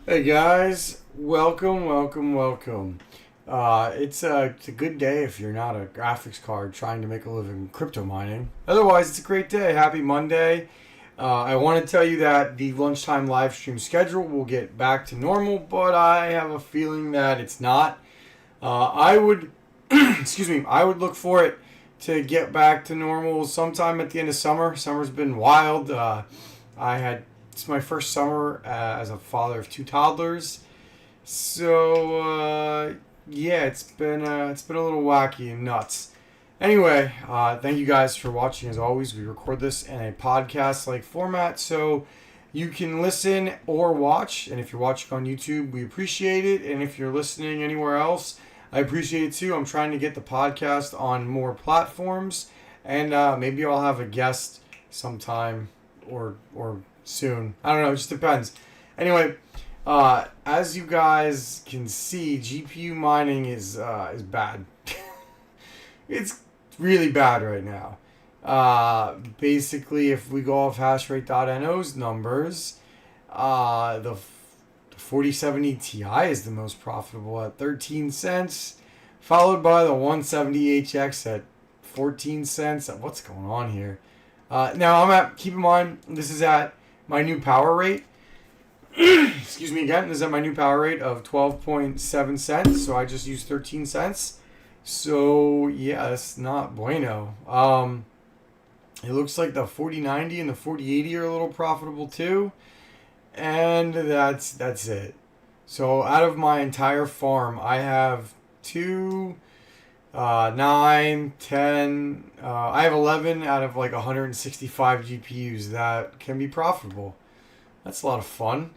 Hey guys, welcome. It's a good day if you're not a graphics card trying to make a living crypto mining. Otherwise, it's a great day. Happy Monday. I want to tell you that the lunchtime live stream schedule will get back to normal, but I have a feeling that it's not. I would, excuse me, I would look for it to get back to normal sometime at the end of summer. Summer's been wild. I had It's my first summer as a father of two toddlers, so yeah, it's been a little wacky and nuts. Anyway, thank you guys for watching. As always, we record this in a podcast-like format, so you can listen or watch. And if you're watching on YouTube, we appreciate it. And if you're listening anywhere else, I appreciate it too. I'm trying to get the podcast on more platforms, and maybe I'll have a guest sometime or soon. I don't know. It just depends. Anyway, as you guys can see, GPU mining is bad. It's really bad right now. Basically, if we go off hashrate.no's numbers, the 4070 Ti is the most profitable at 13 cents, followed by the 170HX at 14 cents. What's going on here? Keep in mind, this is at my new power rate. Excuse me again. This is at my new power rate of 12.7 cents. So I just used 13 cents. So yeah, that's not bueno. It looks like the 4090 and the 4080 are a little profitable too. And that's it. So out of my entire farm, I have 2, 9, 10. I have 11 out of like 165 GPUs that can be profitable. That's a lot of fun.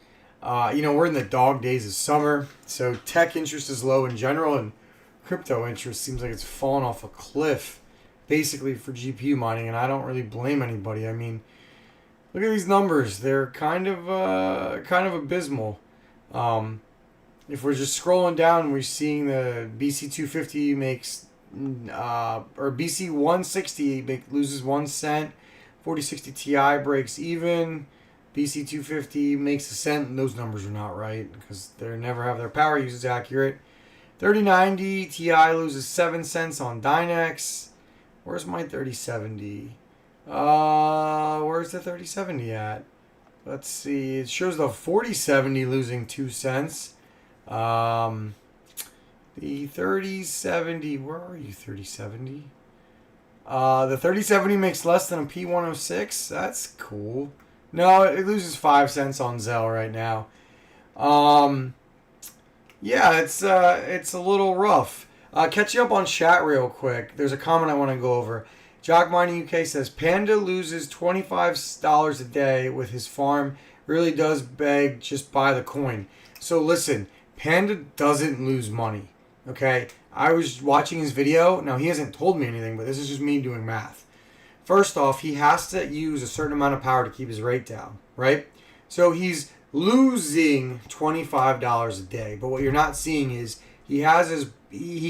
We're in the dog days of summer, so tech interest is low in general, and crypto interest seems like it's fallen off a cliff, basically for GPU mining. And I don't really blame anybody. I mean, look at these numbers; they're kind of abysmal. If we're just scrolling down, we're seeing the BC 250 makes, or BC 160 loses 1 cent. 4060 Ti breaks even. BC 250 makes a cent, and those numbers are not right because they never have their power usage accurate. 3090 Ti loses 7 cents on Dynex. Where's my 3070? Where's the 3070 at? Let's see. It shows the 4070 losing 2 cents. The 3070, where are you, 3070? The 3070 makes less than a P106. That's cool. No, it loses 5 cents on Zelle right now. Yeah, it's a little rough. Catching up on chat real quick. There's a comment I want to go over. Jock Mining UK says Panda loses $25 a day with his farm. Really does beg just buy the coin. So listen, Panda doesn't lose money. Okay, I was watching his video. Now he hasn't told me anything, but this is just me doing math. First off, he has to use a certain amount of power to keep his rate down, right? So he's losing $25 a day. But what you're not seeing is he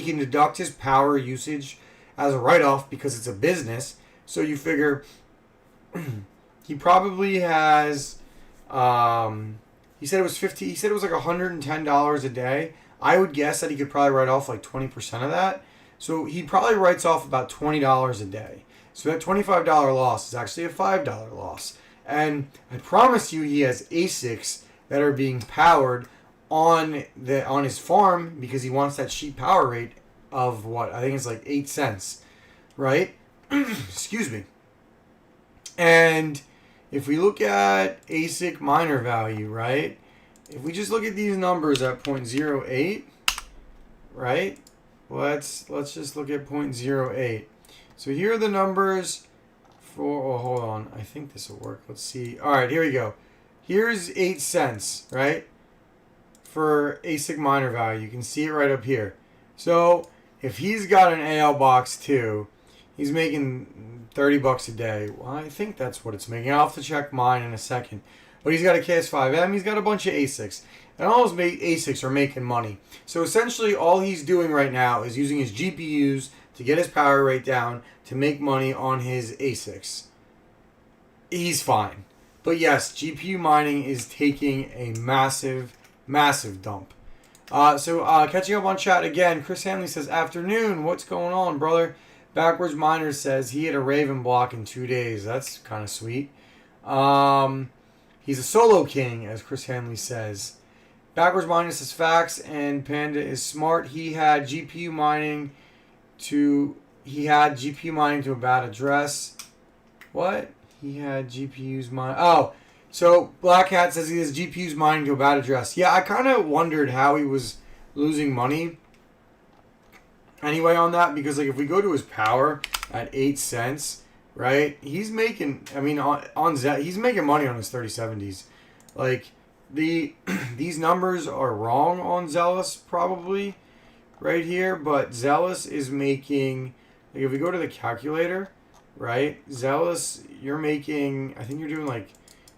can deduct his power usage as a write-off because it's a business. So you figure he probably has. He said it was 50. He said it was like $110 a day. I would guess that he could probably write off like 20% of that. So he probably writes off about $20 a day. So that $25 loss is actually a $5 loss. And I promise you, he has ASICs that are being powered on his farm because he wants that cheap power rate of what I think it's like 8 cents, right? Excuse me. And if we look at ASIC miner value, right? If we just look at these numbers at 0.08, right? Let's just look at 0.08. So here are the numbers for, oh, hold on. I think this will work. Let's see. All right, here we go. Here's 8 cents, right? For ASIC miner value. You can see it right up here. So if he's got an AL box too, he's making $30 a day. Well, I think that's what it's making. I'll have to check mine in a second. But he's got a KS5M. He's got a bunch of ASICs. And all his ASICs are making money. So essentially all he's doing right now is using his GPUs to get his power rate down to make money on his ASICs. He's fine. But yes, GPU mining is taking a massive, Massive dump. So catching up on chat again, Chris Hanley says, afternoon, what's going on, brother? Backwards Miner says he hit a Raven block in 2 days. That's kind of sweet. He's a solo king, as Chris Hanley says. Backwards Miner says facts, and Panda is smart. He had GPU mining to a bad address. What? He had GPUs mine. Oh, so Black Hat says he has GPUs mining to a bad address. Yeah, I kind of wondered how he was losing money anyway on that, because like if we go to his power at 8 cents, right? He's making, I mean, he's making money on his 3070s. Like these numbers are wrong on Zealous probably right here, but Zealous is making, like if we go to the calculator, right? Zealous, you're making, I think you're doing like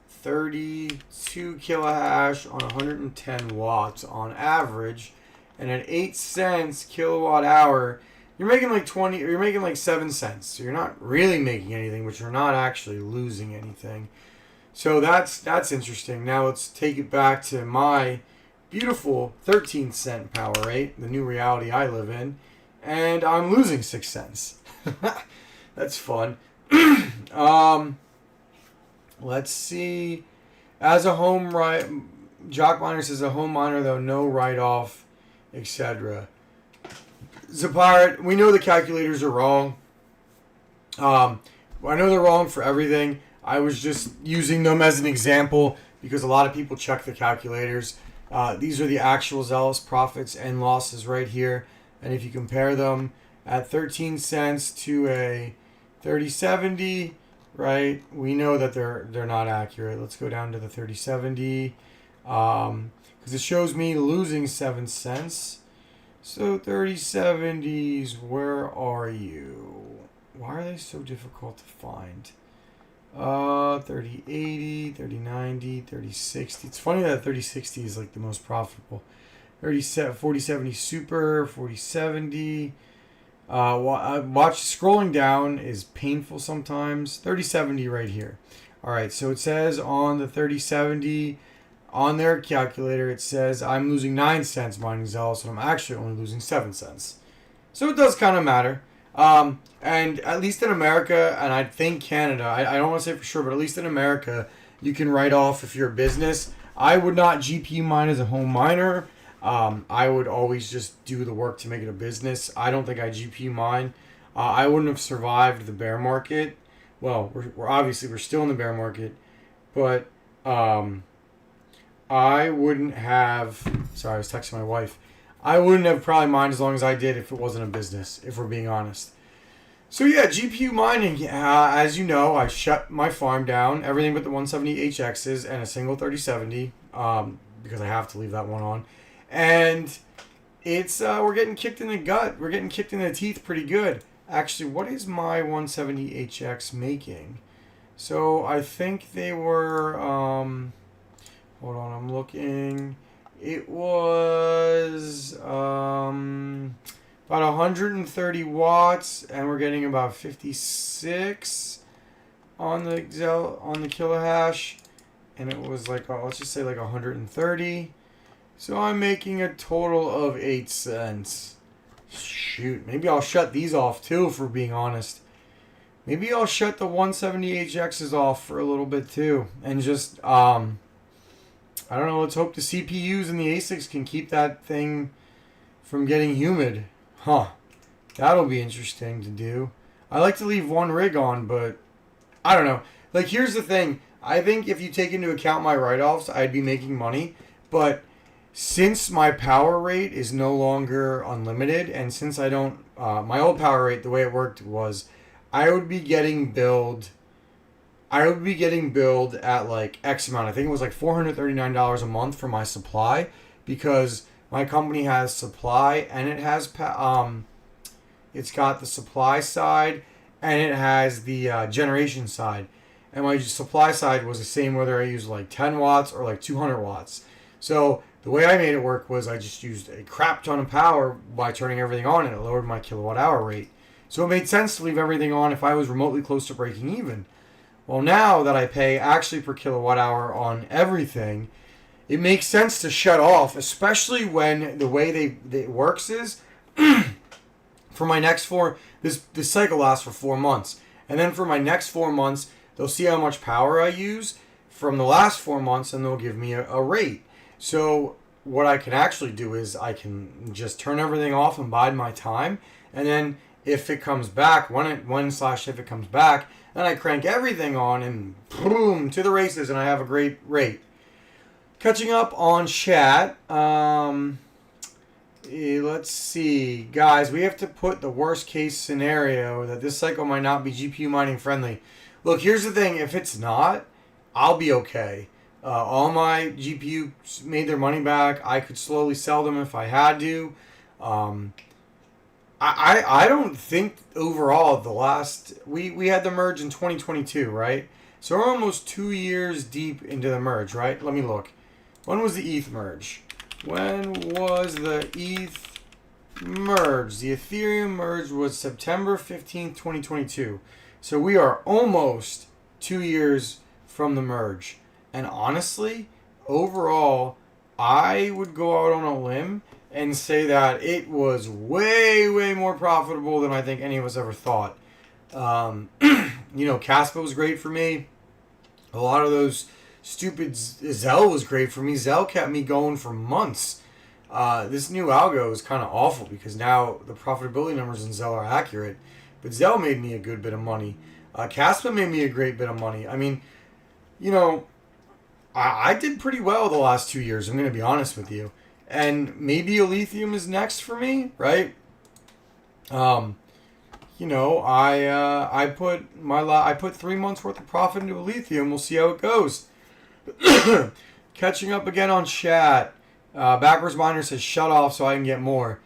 32 kilohash on 110 watts on average, and at 8 cents kilowatt hour, you're making like 7 cents. So you're not really making anything, but you're not actually losing anything. So that's interesting. Now let's take it back to my beautiful 13 cent power rate, the new reality I live in, and I'm losing 6 cents. That's fun. Let's see. As a home Jock Miner says a home miner though, no write-off, etc. Zapirate, we know the calculators are wrong. I know they're wrong for everything. I was just using them as an example because a lot of people check the calculators. These are the actual Zealous profits and losses right here. And if you compare them at 13 cents to a 3070, right, we know that they're not accurate. Let's go down to the 3070 because it shows me losing 7 cents. So 3070s, where are you? Why are they so difficult to find? 3080, 3090, 3060. It's funny that 3060 is like the most profitable. 4070 Super, 4070. Watch, scrolling down is painful sometimes. 3070 right here. All right, so it says on the 3070 on their calculator, it says I'm losing 9 cents mining Zealous, and I'm actually only losing 7 cents. So it does kind of matter. And at least in America, and I think Canada, I don't want to say for sure, but at least in America, you can write off if you're a business. I would not GPU mine as a home miner. I would always just do the work to make it a business. I don't think I GPU mine. I wouldn't have survived the bear market. Well, we're still in the bear market, but I wouldn't have. Sorry, I was texting my wife. I wouldn't have probably mined as long as I did if it wasn't a business, if we're being honest. So yeah, GPU mining, as you know, I shut my farm down, everything but the 170HXs and a single 3070, because I have to leave that one on. And it's we're getting kicked in the gut. We're getting kicked in the teeth pretty good. Actually, what is my 170HX making? So I think they were, hold on, I'm looking. It was about 130 watts, and we're getting about 56 on the kilohash, and it was like let's just say like 130. So I'm making a total of 8 cents. Shoot, maybe I'll shut these off too, if we're being honest. Maybe I'll shut the 170HXs off for a little bit too, and just I don't know, let's hope the CPUs and the ASICs can keep that thing from getting humid. Huh. That'll be interesting to do. I like to leave one rig on, but I don't know. Like, here's the thing. I think if you take into account my write-offs, I'd be making money. But since my power rate is no longer unlimited, and since I don't... my old power rate, the way it worked was I would be getting billed at like X amount. I think it was like $439 a month for my supply, because my company has supply and it has it's got the supply side and it has the generation side. And my supply side was the same whether I used like 10 watts or like 200 watts. So the way I made it work was I just used a crap ton of power by turning everything on, and it lowered my kilowatt hour rate. So it made sense to leave everything on if I was remotely close to breaking even. Well, now that I pay actually per kilowatt hour on everything, it makes sense to shut off, especially when the way it works is for my next this cycle lasts for 4 months. And then for my next 4 months, they'll see how much power I use from the last 4 months, and they'll give me a rate. So what I can actually do is I can just turn everything off and bide my time. And then if it comes back, if it comes back, then I crank everything on and boom, to the races, and I have a great rate. Catching up on chat. Let's see. Guys, we have to put the worst case scenario that this cycle might not be GPU mining friendly. Look, here's the thing. If it's not, I'll be okay. All my GPUs made their money back. I could slowly sell them if I had to. I don't think overall we had the merge in 2022, right? So we're almost 2 years deep into the merge, right? Let me look. When was the ETH merge? When was the ETH merge? The Ethereum merge was September 15th, 2022. So we are almost 2 years from the merge. And honestly, overall, I would go out on a limb and say that it was way, way more profitable than I think any of us ever thought. Caspa was great for me. A lot of those stupid Zell was great for me. Zell kept me going for months. This new algo is kind of awful because now the profitability numbers in Zell are accurate. But Zell made me a good bit of money. Caspa made me a great bit of money. I mean, I did pretty well the last 2 years. I'm going to be honest with you. And maybe Lithium is next for me, right? I put 3 months worth of profit into Lithium. We'll see how it goes. Catching up again on chat. Backwards Miner says shut off so I can get more.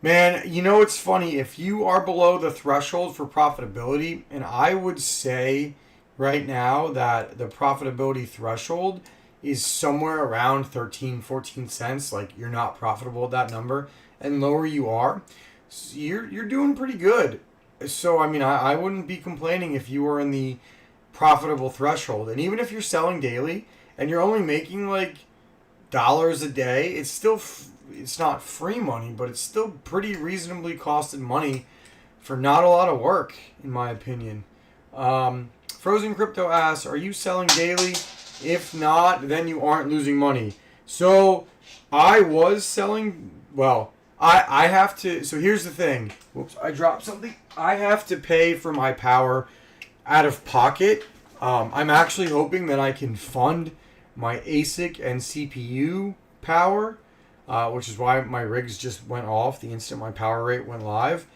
Man, it's funny. If you are below the threshold for profitability, and I would say right now that the profitability threshold is somewhere around 13, 14 cents. Like, you're not profitable at that number. And lower you are, so you're doing pretty good. So, I mean, I wouldn't be complaining if you were in the profitable threshold. And even if you're selling daily and you're only making like dollars a day, it's still it's not free money, but it's still pretty reasonably costed money for not a lot of work, in my opinion. Frozen Crypto asks, are you selling daily? If not, then you aren't losing money. So I was selling, I have to, so here's the thing. Whoops, I dropped something. I have to pay for my power out of pocket. I'm actually hoping that I can fund my ASIC and CPU power, which is why my rigs just went off the instant my power rate went live.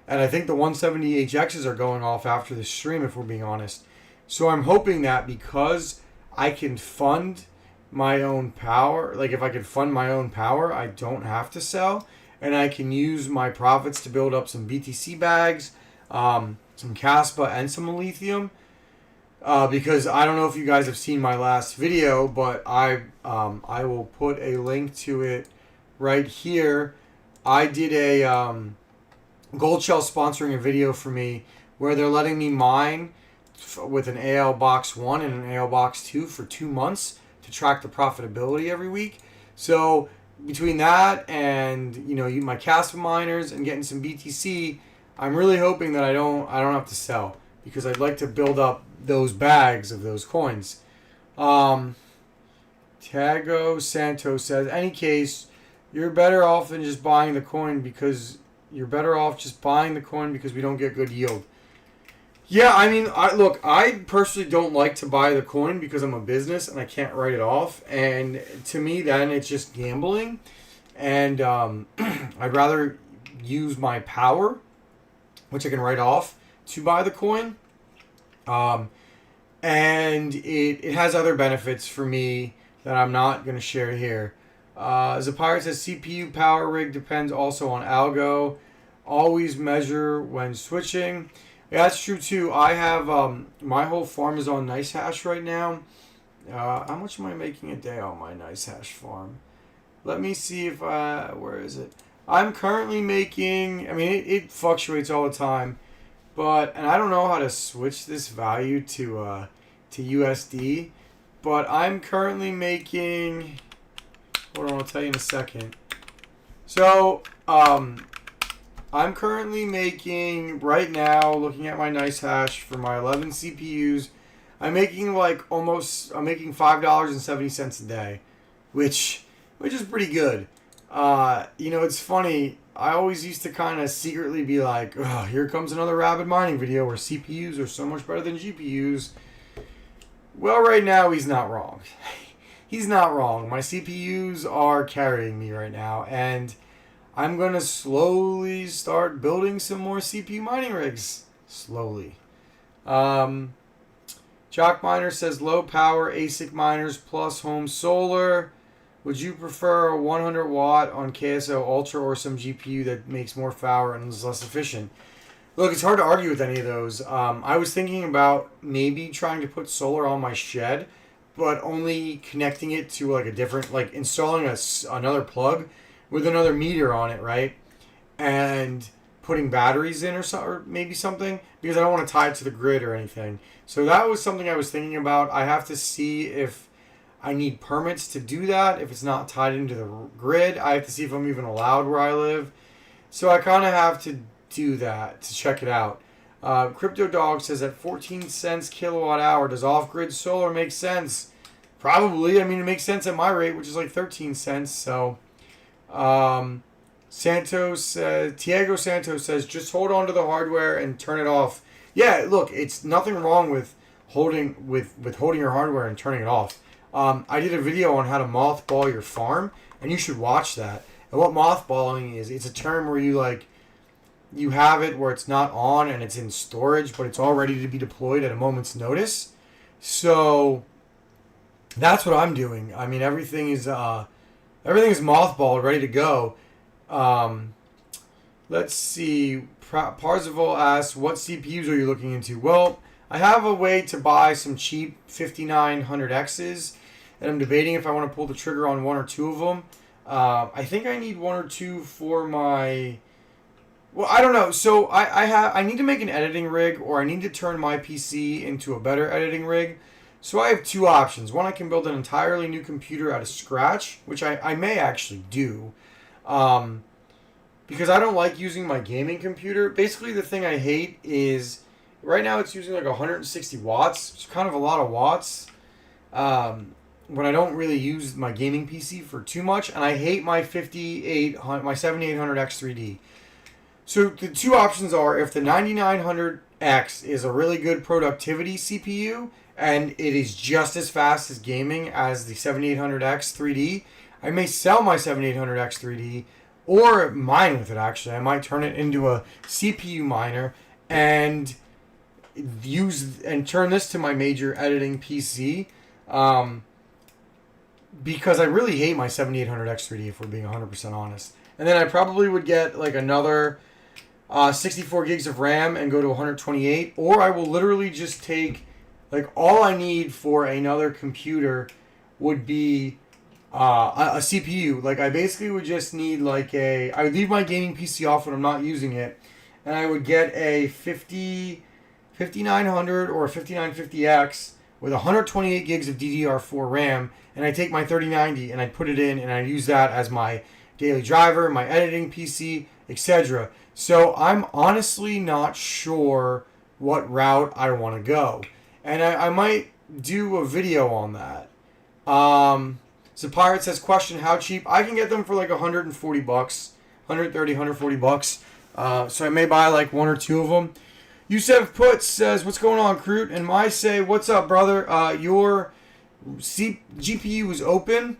And I think the 170HXs are going off after the stream, if we're being honest. So I'm hoping that because I can fund my own power, like if I could fund my own power, I don't have to sell. And I can use my profits to build up some BTC bags, some Caspa, and some Lithium. Because I don't know if you guys have seen my last video, but I will put a link to it right here. I did a Gold Shell sponsoring a video for me where they're letting me mine with an AL Box 1 and an AL Box 2 for 2 months to track the profitability every week. So between that and my Caspa miners and getting some BTC, I'm really hoping that I don't have to sell because I'd like to build up those bags of those coins. Tago Santos says, any case, you're better off than just buying the coin because we don't get good yield. Yeah, I mean, I personally don't like to buy the coin because I'm a business and I can't write it off. And to me, then it's just gambling. And I'd rather use my power, which I can write off, to buy the coin. And it has other benefits for me that I'm not going to share here. Zapire says CPU power rig depends also on algo. Always measure when switching. Yeah, that's true too. I have my whole farm is on Nice Hash right now. How much am I making a day on my Nice Hash farm? Let me see if where is it? I'm currently making. I mean, it fluctuates all the time, and I don't know how to switch this value to USD. But I'm currently making. Hold on, I'll tell you in a second. So, I'm currently making, right now, looking at my nice hash for my 11 CPUs, I'm making I'm making $5.70 a day, which is pretty good. It's funny. I always used to kind of secretly be like, oh, here comes another rapid mining video where CPUs are so much better than GPUs. Well, right now, he's not wrong. He's not wrong. My CPUs are carrying me right now, and I'm going to slowly start building some more CPU mining rigs. Slowly. Jock Miner says low power ASIC miners plus home solar. Would you prefer a 100 watt on KSO Ultra or some GPU that makes more power and is less efficient? Look, it's hard to argue with any of those. I was thinking about maybe trying to put solar on my shed, but only connecting it to like a different, like installing another plug with another meter on it, right? And putting batteries in or maybe something, because I don't want to tie it to the grid or anything. So that was something I was thinking about. I have to see if I need permits to do that. If it's not tied into the grid, I have to see if I'm even allowed where I live. So I kind of have to do that to check it out. Crypto Dog says at 14 cents kilowatt hour, does off-grid solar make sense? Probably. I mean, it makes sense at my rate, which is like 13 cents. So, Tiago Santos says, just hold on to the hardware and turn it off. Yeah, look, it's nothing wrong with holding your hardware and turning it off. I did a video on how to mothball your farm, and you should watch that. And what mothballing is, it's a term where you have it where it's not on and it's in storage, but it's all ready to be deployed at a moment's notice. So that's what I'm doing. I mean, everything is mothballed, ready to go. Let's see. Parzival asks, what CPUs are you looking into? Well, I have a way to buy some cheap 5900Xs, and I'm debating if I want to pull the trigger on one or two of them. I think I need one or two for my... Well, I don't know. So I need to make an editing rig, or I need to turn my PC into a better editing rig. So I have two options. One, I can build an entirely new computer out of scratch, which I may actually do. Because I don't like using my gaming computer. Basically, the thing I hate is, right now it's using like 160 watts. It's kind of a lot of watts. When I don't really use my gaming PC for too much. And I hate my 7800X3D. So the two options are, if the 9900X is a really good productivity CPU, and it is just as fast as gaming as the 7800X 3D, I may sell my 7800X 3D, or mine with it actually. I might turn it into a CPU miner and turn this to my major editing PC. Because I really hate my 7800X 3D, if we're being 100% honest. And then I probably would get like another 64 gigs of RAM and go to 128, or I will literally just take, like, all I need for another computer would be a CPU. Like, I basically would just need I would leave my gaming PC off when I'm not using it, and I would get a 5900 or a 5950X with 128 gigs of DDR4 RAM, and I take my 3090 and I put it in, and I use that as my daily driver, my editing PC, etc. So I'm honestly not sure what route I want to go. And I might do a video on that. So Pirate says, question, how cheap? I can get them for like $140, 130, $140. So I may buy like one or two of them. Yusef Putz says, what's going on, Kroot? And I say, what's up, brother? Your GPU is open.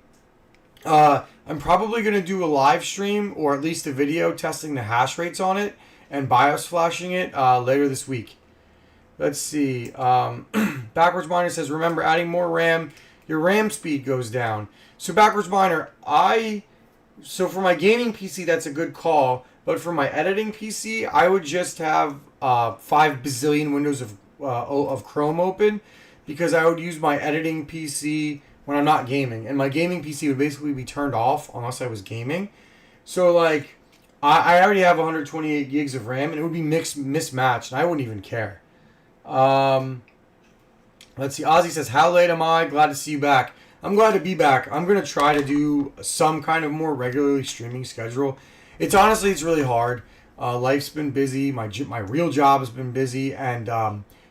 I'm probably going to do a live stream, or at least a video testing the hash rates on it and BIOS flashing it later this week. Let's see. Backwards Miner says, remember, adding more RAM, your RAM speed goes down. So Backwards Miner, so for my gaming PC, that's a good call. But for my editing PC, I would just have 5 bazillion windows of Chrome open, because I would use my editing PC when I'm not gaming. And my gaming PC would basically be turned off unless I was gaming. So, like, I already have 128 gigs of RAM, and it would be mismatched, and I wouldn't even care. Let's see. Ozzy says, how late am I? Glad to see you back. I'm glad to be back. I'm going to try to do some kind of more regularly streaming schedule. It's honestly, it's really hard. Life's been busy. My real job has been busy, and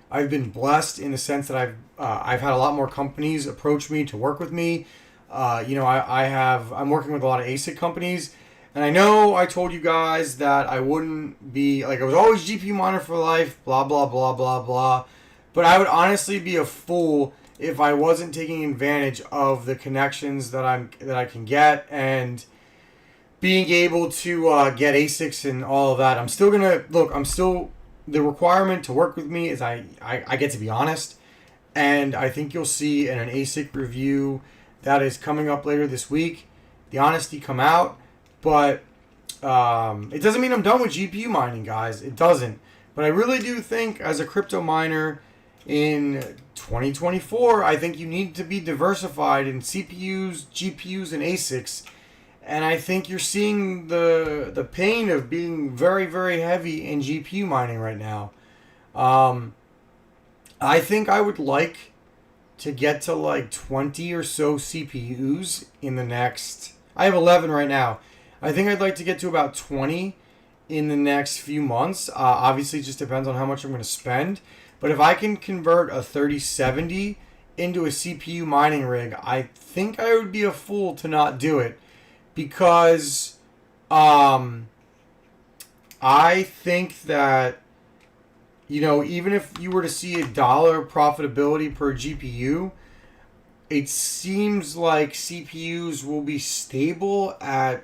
I've been blessed in the sense that I've had a lot more companies approach me to work with me. I'm working with a lot of ASIC companies, and I know I told you guys that I wouldn't be like I was always GPU miner for life, blah blah blah blah blah. But I would honestly be a fool if I wasn't taking advantage of the connections that I can get and being able to get ASICs and all of that. I'm still gonna look. I'm still the requirement to work with me is I get to be honest, and I think you'll see in an ASIC review that is coming up later this week, the honesty come out. But it doesn't mean I'm done with GPU mining, guys. It doesn't. But I really do think as a crypto miner in 2024, I think you need to be diversified in CPUs, GPUs, and ASICs. And I think you're seeing the pain of being very, very heavy in GPU mining right now. I think I would like to get to like 20 or so CPUs in the next... I have 11 right now. I think I'd like to get to about 20 in the next few months. Obviously, it just depends on how much I'm going to spend. But if I can convert a 3070 into a CPU mining rig, I think I would be a fool to not do it. Because I think that, even if you were to see $1 profitability per GPU, it seems like CPUs will be stable at,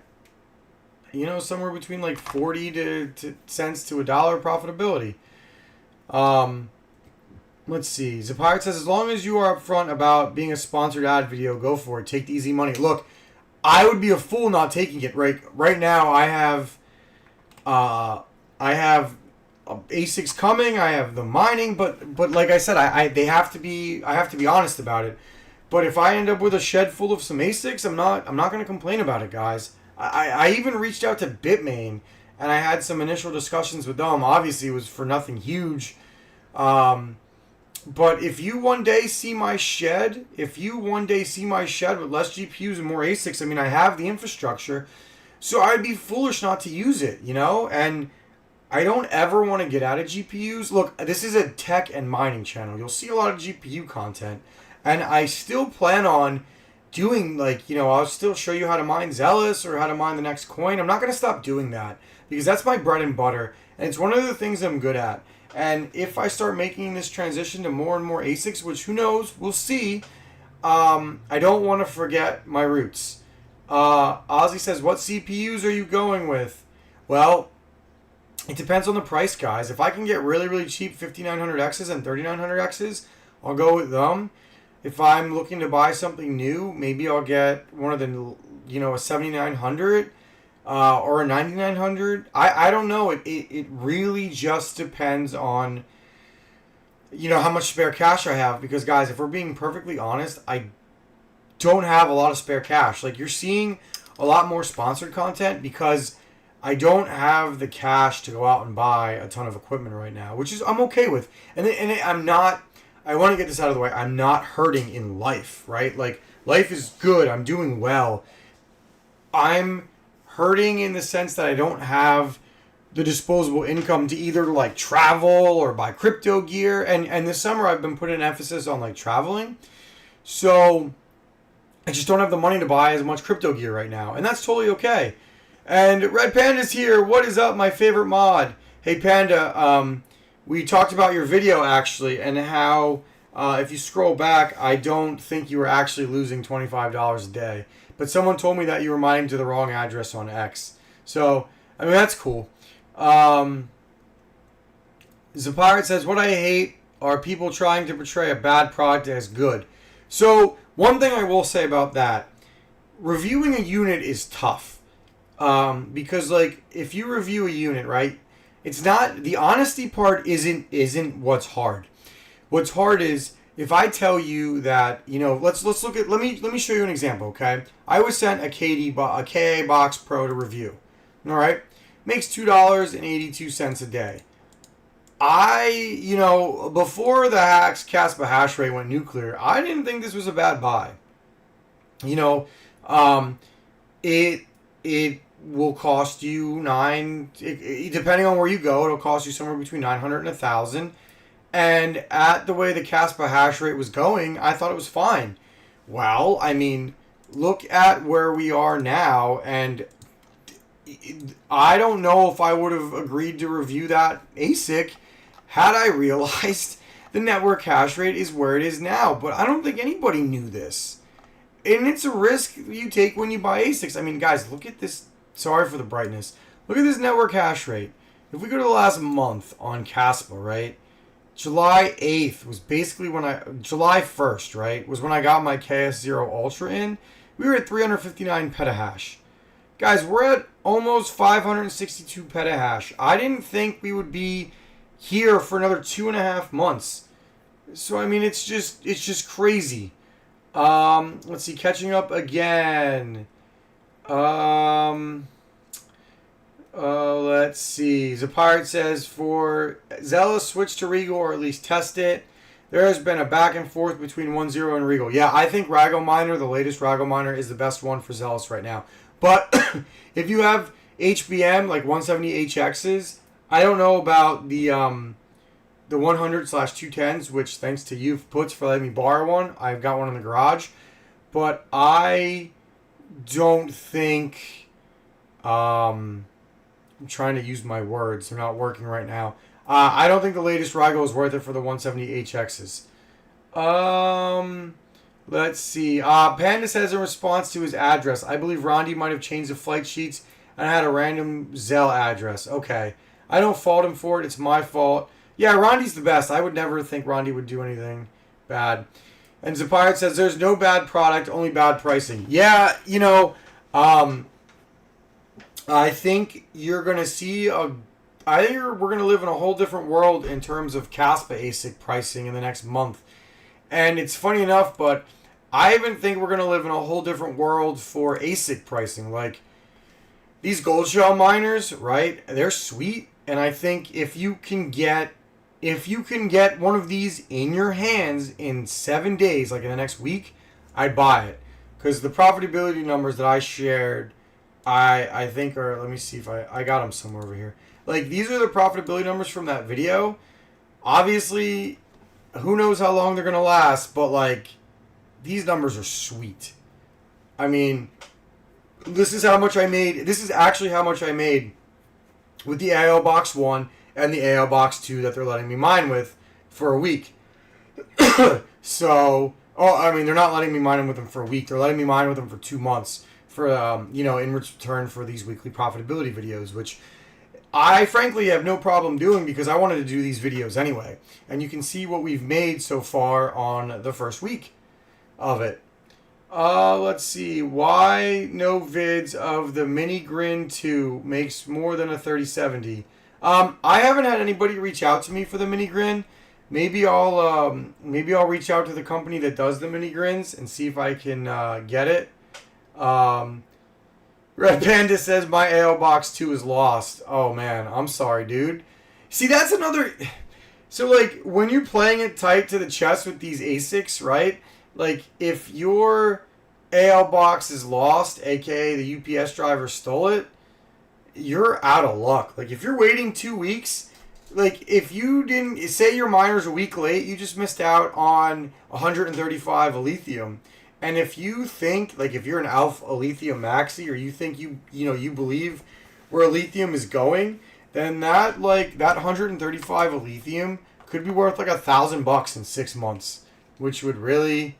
somewhere between like 40 cents to $1 profitability. Let's see. Zapirate says, as long as you are upfront about being a sponsored ad video, go for it. Take the easy money. Look, I would be a fool not taking it. Right now, I have ASICs coming. I have the mining, but like I said, I have to be honest about it. But if I end up with a shed full of some ASICs, I'm not going to complain about it, guys. I even reached out to Bitmain, and I had some initial discussions with them. Obviously, it was for nothing huge. But if you one day see my shed, with less GPUs and more ASICs, I have the infrastructure, so I'd be foolish not to use it, And I don't ever want to get out of GPUs. Look, this is a tech and mining channel. You'll see a lot of GPU content, and I still plan on doing, I'll still show you how to mine Zealous or how to mine the next coin. I'm not going to stop doing that because that's my bread and butter, and it's one of the things I'm good at. And if I start making this transition to more and more ASICs, which who knows, we'll see, I don't want to forget my roots. Ozzy says, what CPUs are you going with? Well, it depends on the price, guys. If I can get really, really cheap 5900Xs and 3900Xs, I'll go with them. If I'm looking to buy something new, maybe I'll get one of the, a 7900 or a 9900. I don't know. It really just depends on, how much spare cash I have. Because, guys, if we're being perfectly honest, I don't have a lot of spare cash. You're seeing a lot more sponsored content because I don't have the cash to go out and buy a ton of equipment right now, which is I'm okay with. And I'm not, I want to get this out of the way, I'm not hurting in life, right? Life is good. I'm doing well. I'm hurting in the sense that I don't have the disposable income to either travel or buy crypto gear. And this summer I've been putting an emphasis on traveling. So I just don't have the money to buy as much crypto gear right now. And that's totally okay. And Red Panda's here. What is up, my favorite mod? Hey, Panda, we talked about your video, actually, and how if you scroll back, I don't think you were actually losing $25 a day. But someone told me that you were mining to the wrong address on X. So, that's cool. Zapirate says, what I hate are people trying to portray a bad product as good. So, one thing I will say about that, reviewing a unit is tough. Because if you review a unit, right, it's not, the honesty part isn't what's hard. What's hard is if I tell you that, let's look at, let me show you an example, okay? I was sent a KA Box Pro to review. All right? Makes $2.82 a day. Before the Caspa hash rate went nuclear, I didn't think this was a bad buy. You know, um, it it will cost you depending on where you go, it'll cost you somewhere between 900 and 1,000. And at the way the Caspa hash rate was going, I thought it was fine. Well, I mean, look at where we are now, and I don't know if I would have agreed to review that ASIC had I realized the network hash rate is where it is now. But I don't think anybody knew this. And it's a risk you take when you buy ASICs. I mean, guys, look at this. Sorry for the brightness. Look at this network hash rate. If we go to the last month on Caspa, right? July 8th was basically July 1st, right? Was when I got my KS0 Ultra in. We were at 359 petahash. Guys, we're at almost 562 petahash. I didn't think we would be here for another 2.5 months. So, I mean, it's just crazy. Let's see, catching up again. Let's see. Zapirate says for Zella, switch to Regal or at least test it. There has been a back and forth between 1.0 and Regal. Yeah, I think Rago Miner, the latest Rago Miner, is the best one for Zealous right now. But if you have HBM, like 170HXs, I don't know about the 100/210s, which thanks to you puts for letting me borrow one. I've got one in the garage. But I don't think... I'm trying to use my words. They're not working right now. I don't think the latest Rago is worth it for the 170HXs. Let's see. Panda says in response to his address, I believe Rondi might have changed the flight sheets and had a random Zell address. Okay. I don't fault him for it. It's my fault. Yeah, Rondi's the best. I would never think Rondi would do anything bad. And Zapirate says there's no bad product, only bad pricing. Yeah, I think you're going to see we're going to live in a whole different world in terms of Caspa ASIC pricing in the next month. And it's funny enough, but I even think we're going to live in a whole different world for ASIC pricing. Like, these gold shell miners, right? They're sweet. And I think if you can get one of these in your hands in 7 days, like in the next week, I'd buy it. Because the profitability numbers that I shared, I think are, let me see if I got them somewhere over here. Like, these are the profitability numbers from that video. Obviously, who knows how long they're going to last, but, like, these numbers are sweet. I mean, this is how much I made. This is actually how much I made with the AO Box 1 and the AO Box 2 that they're letting me mine with for a week. So, they're not letting me mine with them for a week. They're letting me mine with them for 2 months for, in return for these weekly profitability videos, which I frankly have no problem doing because I wanted to do these videos anyway. And you can see what we've made so far on the first week of it. Let's see. Why no vids of the Mini Grin 2 makes more than a 3070? I haven't had anybody reach out to me for the Mini Grin. Maybe I'll reach out to the company that does the Mini Grins and see if I can get it. Red Panda says my AO Box 2 is lost. Oh man, I'm sorry, dude. See, that's another... So, like, when you're playing it tight to the chest with these ASICs, right? Like, if your AL box is lost, aka the UPS driver stole it, you're out of luck. Like, if you're waiting 2 weeks, like, if you didn't, say your miner's a week late, you just missed out on 135 lithium. And if you think, like, if you're an Alpha lithium maxi, or you think you believe where lithium is going, then that 135 lithium could be worth like $1,000 in 6 months, which would really,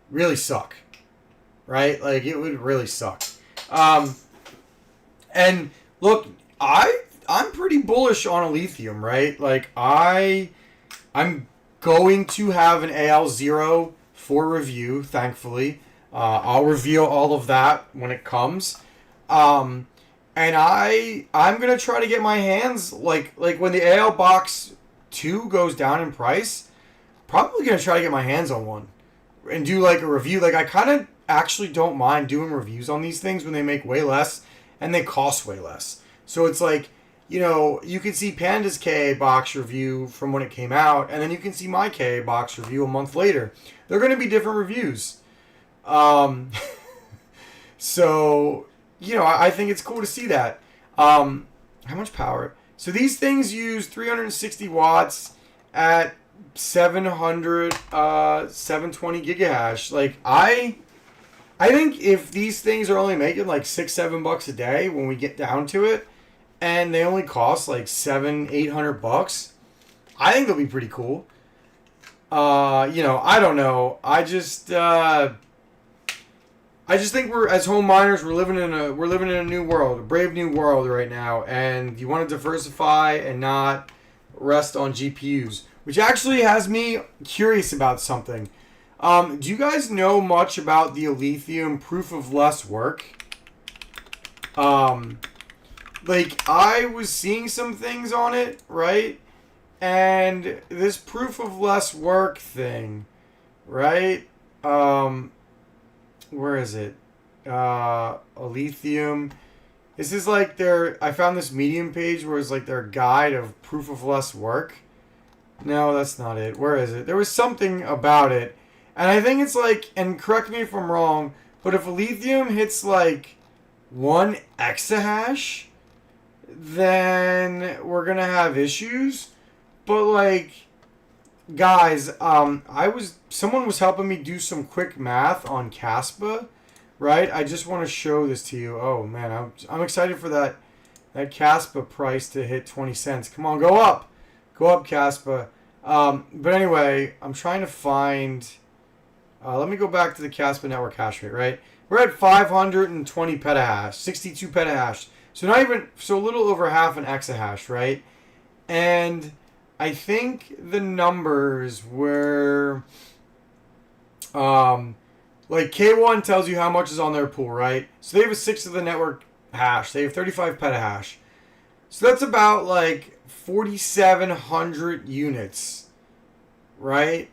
really suck, right? Like, it would really suck. And look, I'm pretty bullish on lithium, right? Like, I'm going to have an AL0 for review, thankfully. I'll reveal all of that when it comes. And I'm going to try to get my hands, like when the AL Box 2 goes down in price, probably going to try to get my hands on one and do like a review. Like, I kind of actually don't mind doing reviews on these things when they make way less and they cost way less. So it's like, you can see Panda's KA box review from when it came out, and then you can see my KA box review a month later. They're going to be different reviews. Um, so, I think it's cool to see that. How much power? So these things use 360 watts at 720 gigahash. Like, I think if these things are only making like $6-7 a day when we get down to it, and they only cost like $700-800, I think they'll be pretty cool. I don't know. I just think we're, as home miners, we're living in a new world, a brave new world right now, and you want to diversify and not rest on GPUs, which actually has me curious about something. Do you guys know much about the Lithium proof of less work? Like, I was seeing some things on it, right? And this proof of less work thing, right? Where is it? Lithium. This is like I found this Medium page where it's like their guide of proof of less work. No, that's not it. Where is it? There was something about it. And I think it's like, and correct me if I'm wrong, but if Lithium hits like 1 exahash, then we're going to have issues. But like, guys, someone was helping me do some quick math on Caspa, right? I just want to show this to you. Oh man, I'm excited for that Caspa price to hit 20 cents. Come on, go up, Caspa. But anyway, I'm trying to find. Let me go back to the Caspa network hash rate. Right, we're at 520 petahash, 62 petahash. So a little over half an exahash, right? And I think the numbers were, like K1 tells you how much is on their pool, right? So they have a sixth of the network hash. They have 35 petahash. So that's about like 4,700 units, right?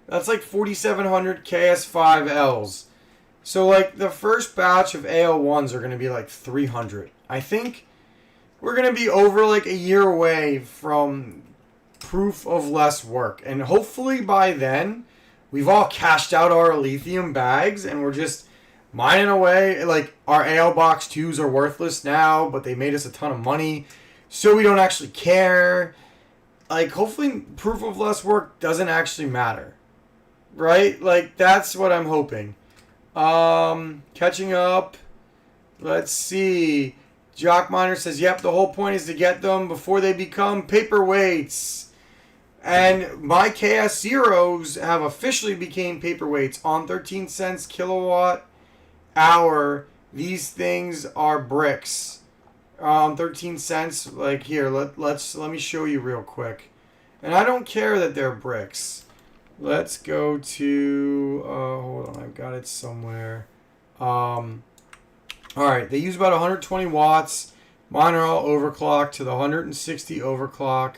That's like 4,700 KS5Ls. So like the first batch of AL1s are going to be like 300. I think we're going to be over like a year away from proof of less work. And hopefully by then, we've all cashed out our lithium bags and we're just mining away. Like, our AL Box 2s are worthless now, but they made us a ton of money, so we don't actually care. Like, hopefully proof of less work doesn't actually matter, right? Like, that's what I'm hoping. Catching up. Let's see. Jock Miner says, yep, the whole point is to get them before they become paperweights. And my KS Zeros have officially became paperweights on 13 cents kilowatt hour. These things are bricks. 13 cents. Like, here, let me show you real quick. And I don't care that they're bricks. Let's go to, hold on, I've got it somewhere. Alright, they use about 120 watts. Mine are all overclocked to the 160 overclock.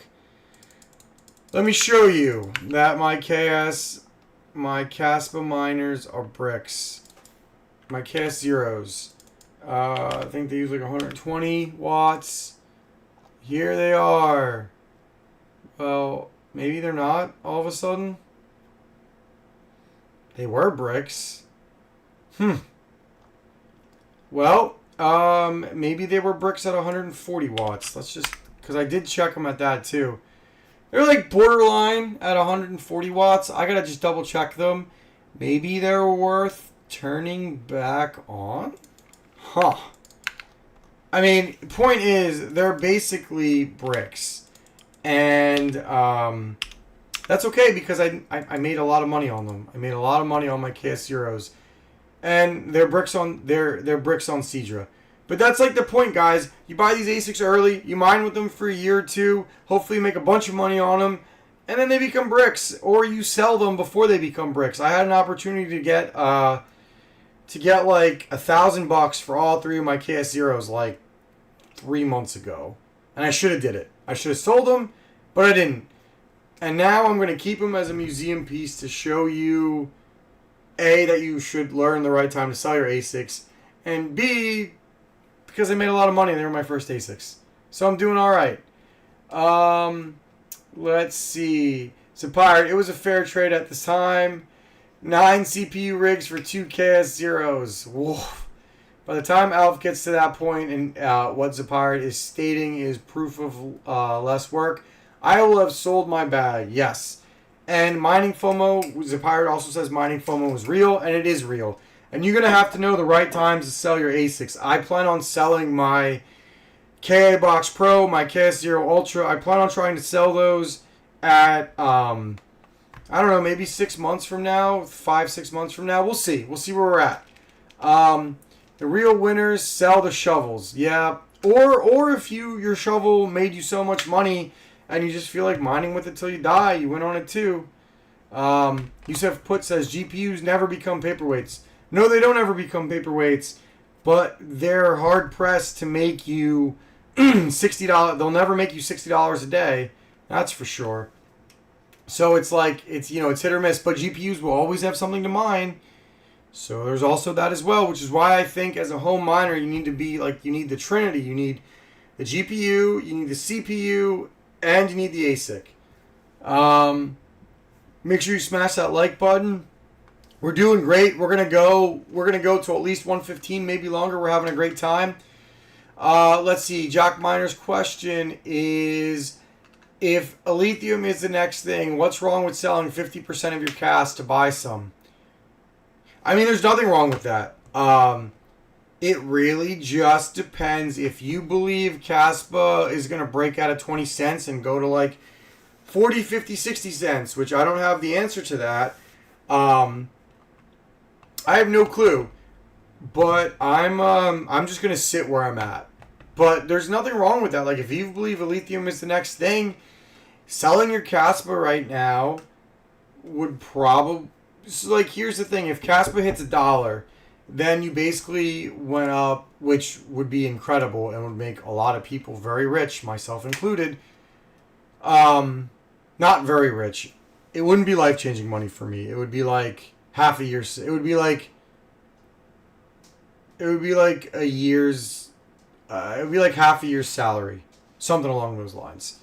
Let me show you that my Caspa miners are bricks. My KS Zeros. I think they use like 120 watts. Here they are. Well, maybe they're not all of a sudden. They were bricks. Well, maybe they were bricks at 140 watts. Let's just, because I did check them at that too. They're like borderline at 140 watts. I gotta just double check them. Maybe they're worth turning back on? Huh. I mean, point is, they're basically bricks. And that's okay because I made a lot of money on them. I made a lot of money on my KS Zeros. And they're bricks on Cedra. But that's like the point, guys. You buy these ASICs early, you mine with them for a year or two, hopefully you make a bunch of money on them, and then they become bricks, or you sell them before they become bricks. I had an opportunity to get like $1,000 for all three of my KS Zeros like 3 months ago, and I should have did it. I should have sold them, but I didn't. And now I'm going to keep them as a museum piece to show you, A, that you should learn the right time to sell your ASICs, and B, because I made a lot of money and they were my first ASICs. So I'm doing all right. Let's see. So, Pirate, it was a fair trade at the time. 9 CPU rigs for 2 KS0s. Whoa. By the time Alf gets to that point, and what Zapirate is stating is proof of less work, I will have sold my bag. Yes. And mining FOMO, Zapirate also says mining FOMO is real, and it is real. And you're going to have to know the right times to sell your ASICs. I plan on selling my KA Box Pro, my KS0 Ultra. I plan on trying to sell those at, I don't know, maybe 6 months from now, 5-6 months from now. We'll see. We'll see where we're at. The real winners sell the shovels. Yeah. Or if your shovel made you so much money and you just feel like mining with it till you die, you win on it too. Yusef Put says GPUs never become paperweights. No, they don't ever become paperweights, but they're hard pressed to make you $60. They'll never make you $60 a day. That's for sure. So it's like it's hit or miss, but GPUs will always have something to mine. So there's also that as well, which is why I think as a home miner you need to be you need the Trinity. You need the GPU, you need the CPU, and you need the ASIC. Make sure you smash that like button. We're doing great. We're gonna go to at least 115, maybe longer. We're having a great time. Let's see. Jock Miner's question is, if Lithium is the next thing, what's wrong with selling 50% of your cash to buy some? I mean, there's nothing wrong with that. It really just depends. If you believe Caspa is going to break out of 20 cents and go to like 40, 50, 60 cents, which I don't have the answer to that. I have no clue. But I'm just going to sit where I'm at. But there's nothing wrong with that. Like, if you believe Lithium is the next thing, selling your Caspa right now would probably... So, like, here's the thing. If Caspa hits $1, then you basically went up, which would be incredible and would make a lot of people very rich, myself included. Not very rich. It wouldn't be life-changing money for me. It would be like half a year. It would be like a year's... it would be like half a year's salary. Something along those lines.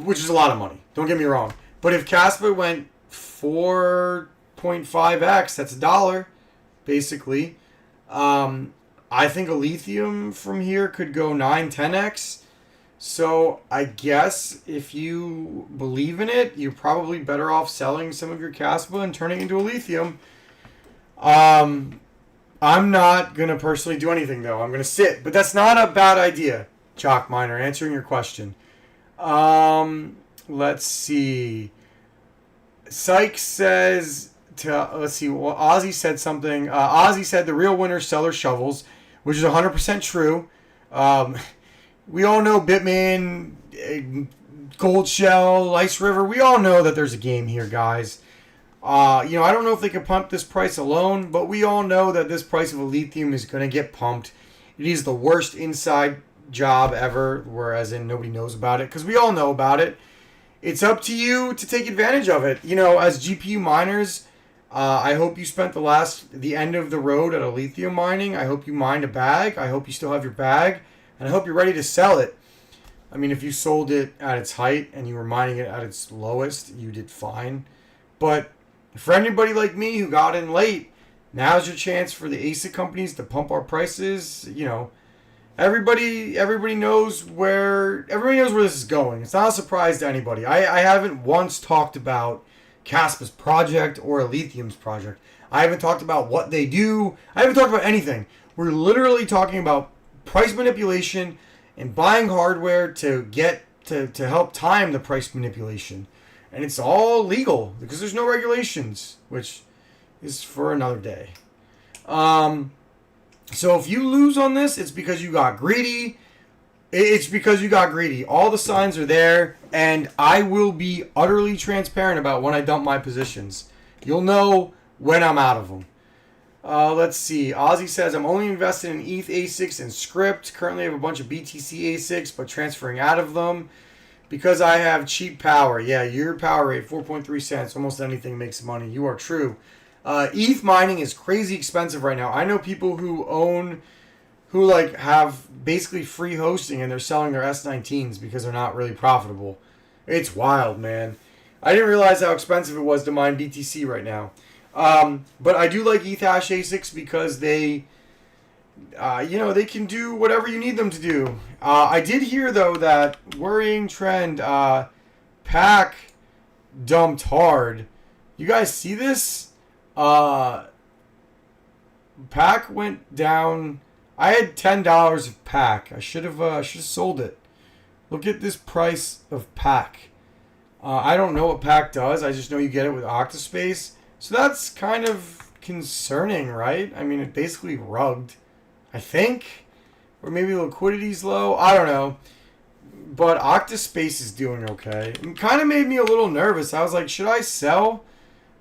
Which is a lot of money. Don't get me wrong. But if Caspa went 4.5x, that's $1, basically. I think a Lithium from here could go 9-10x. So I guess if you believe in it, you're probably better off selling some of your Caspa and turning into a Lithium. I'm not going to personally do anything, though. I'm going to sit. But that's not a bad idea, Chalk Miner, answering your question. Let's see. Sykes says, Ozzy said something. Ozzy said the real winners sell their shovels, which is 100% true. We all know Bitmain, Gold Shell, Ice River. We all know that there's a game here, guys. I don't know if they can pump this price alone, but we all know that this price of a Lithium is going to get pumped. It is the worst inside job ever, whereas nobody knows about it, because we all know about it. It's up to you to take advantage of it. As GPU miners, I hope you spent the end of the road at a Lithium mining. I hope you mined a bag. I hope you still have your bag. And I hope you're ready to sell it. I mean, if you sold it at its height and you were mining it at its lowest, you did fine. But for anybody like me who got in late, now's your chance for the ASIC companies to pump our prices. Everybody knows where this is going. It's not a surprise to anybody. I haven't once talked about Caspa's project or Lithium's project. I haven't talked about what they do. I haven't talked about anything. We're literally talking about price manipulation and buying hardware to help time the price manipulation. And it's all legal because there's no regulations, which is for another day. So if you lose on this, it's because you got greedy. It's because you got greedy. All the signs are there, and I will be utterly transparent about when I dump my positions. You'll know when I'm out of them. Let's see. Ozzy says, I'm only invested in ETH ASICs and Script. Currently I have a bunch of BTC ASICs, but transferring out of them because I have cheap power. Yeah, your power rate, 4.3 cents. Almost anything makes money. You are true. ETH mining is crazy expensive right now. I know people who have basically free hosting and they're selling their S19s because they're not really profitable. It's wild, man. I didn't realize how expensive it was to mine BTC right now. But I do like ETH hash ASICs because they, they can do whatever you need them to do. I did hear, though, that worrying trend, Pack dumped hard. You guys see this? Pack went down. I had $10 of Pack. I should have sold it. Look at this price of Pack. I don't know what Pack does. I just know you get it with Octaspace. So that's kind of concerning, right? I mean, it basically rugged, I think. Or maybe liquidity's low. I don't know. But Octaspace is doing okay. It kind of made me a little nervous. I was like, should I sell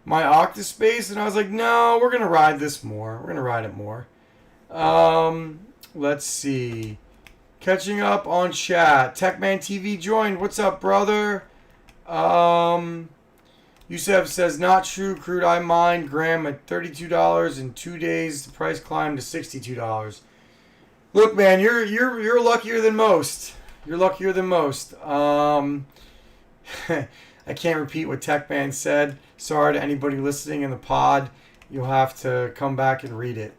my Octaspace? And I was like, no, we're going to ride this more. We're going to ride it more. Let's see. Catching up on chat. Techman TV joined. What's up, brother? Yusef says, not true. Crude I mined gram at $32 in 2 days. The price climbed to $62. Look, man, you're luckier than most. You're luckier than most. I can't repeat what Techman said. Sorry to anybody listening in the pod. You'll have to come back and read it.